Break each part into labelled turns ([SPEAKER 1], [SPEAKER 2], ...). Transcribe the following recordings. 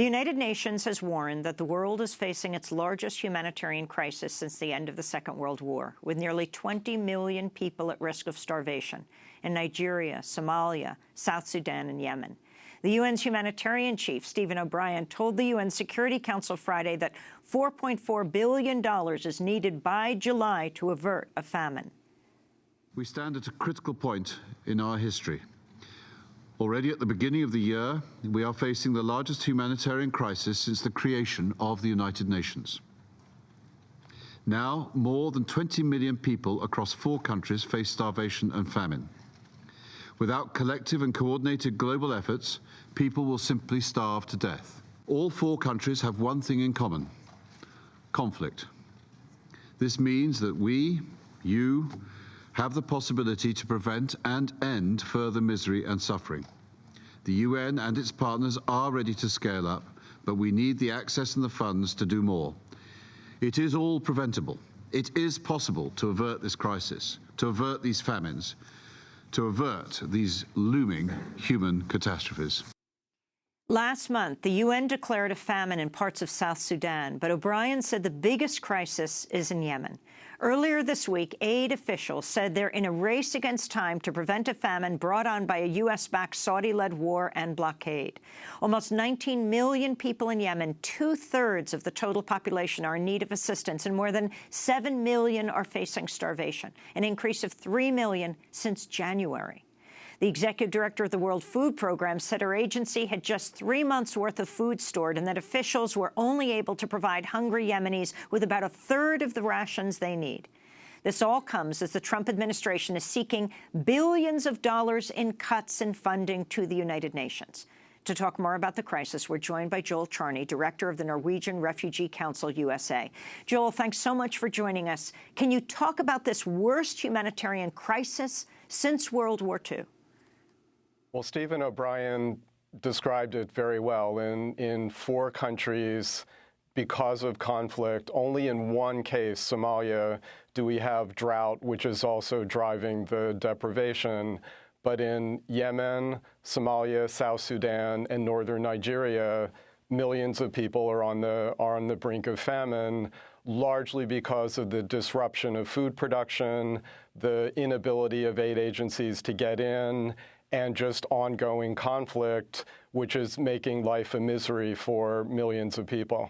[SPEAKER 1] The United Nations has warned that the world is facing its largest humanitarian crisis since the end of the Second World War, with nearly 20 million people at risk of starvation in Nigeria, Somalia, South Sudan, and Yemen. The UN's humanitarian chief, Stephen O'Brien, told the UN Security Council Friday that $4.4 billion is needed by July to avert a famine.
[SPEAKER 2] We stand at a critical point in our history. Already at the beginning of the year, we are facing the largest humanitarian crisis since the creation of the United Nations. Now, more than 20 million people across 4 countries face starvation and famine. Without collective and coordinated global efforts, people will simply starve to death. All 4 countries have one thing in common: conflict. This means that we, you, have the possibility to prevent and end further misery and suffering. The UN and its partners are ready to scale up, but we need the access and the funds to do more. It is all preventable. It is possible to avert this crisis, to avert these famines, to avert these looming human catastrophes.
[SPEAKER 1] Last month, the UN declared a famine in parts of South Sudan, but O'Brien said the biggest crisis is in Yemen. Earlier this week, aid officials said they're in a race against time to prevent a famine brought on by a U.S.-backed Saudi-led war and blockade. Almost 19 million people in Yemen, 2/3 of the total population, are in need of assistance, and more than 7 million are facing starvation, an increase of 3 million since January. The executive director of the World Food Program said her agency had just 3 months' worth of food stored and that officials were only able to provide hungry Yemenis with about 1/3 of the rations they need. This all comes as the Trump administration is seeking billions of dollars in cuts in funding to the United Nations. To talk more about the crisis, we're joined by Joel Charney, director of the Norwegian Refugee Council USA. Joel, thanks so much for joining us. Can you talk about this worst humanitarian crisis since World War II?
[SPEAKER 3] Well, Stephen O'Brien described it very well. In 4 countries, because of conflict, only in 1 case, Somalia, do we have drought, which is also driving the deprivation. But in Yemen, Somalia, South Sudan, and northern Nigeria, millions of people are on the brink of famine, largely because of the disruption of food production, the inability of aid agencies to get in, and just ongoing conflict, which is making life a misery for millions of people.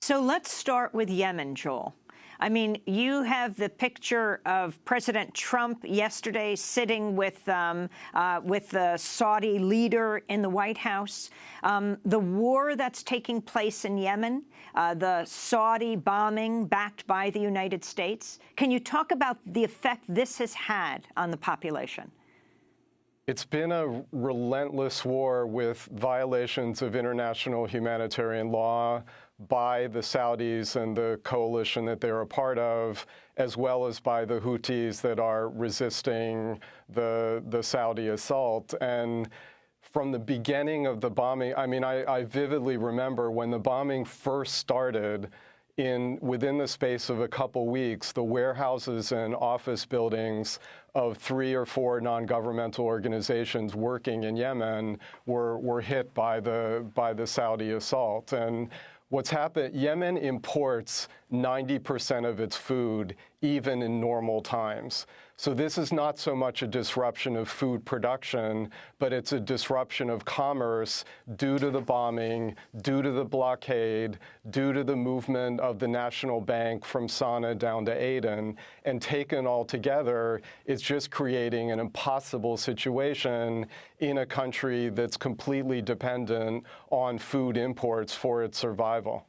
[SPEAKER 1] So let's start with Yemen, Joel. I mean, you have the picture of President Trump yesterday sitting with the Saudi leader in the White House. The war that's taking place in Yemen, the Saudi bombing backed by the United States. Can you talk about the effect this has had on the population?
[SPEAKER 3] It's been a relentless war with violations of international humanitarian law by the Saudis and the coalition that they're a part of, as well as by the Houthis that are resisting the Saudi assault. And from the beginning of the bombing, I mean, I vividly remember when the bombing first started, within the space of a couple weeks, the warehouses and office buildings of 3 or 4 non-governmental organizations working in Yemen were hit by the Saudi assault. And what's happened, Yemen imports 90% of its food, even in normal times. So this is not so much a disruption of food production, but it's a disruption of commerce due to the bombing, due to the blockade, due to the movement of the National Bank from Sana'a down to Aden. And taken all together, it's just creating an impossible situation in a country that's completely dependent on food imports for its survival.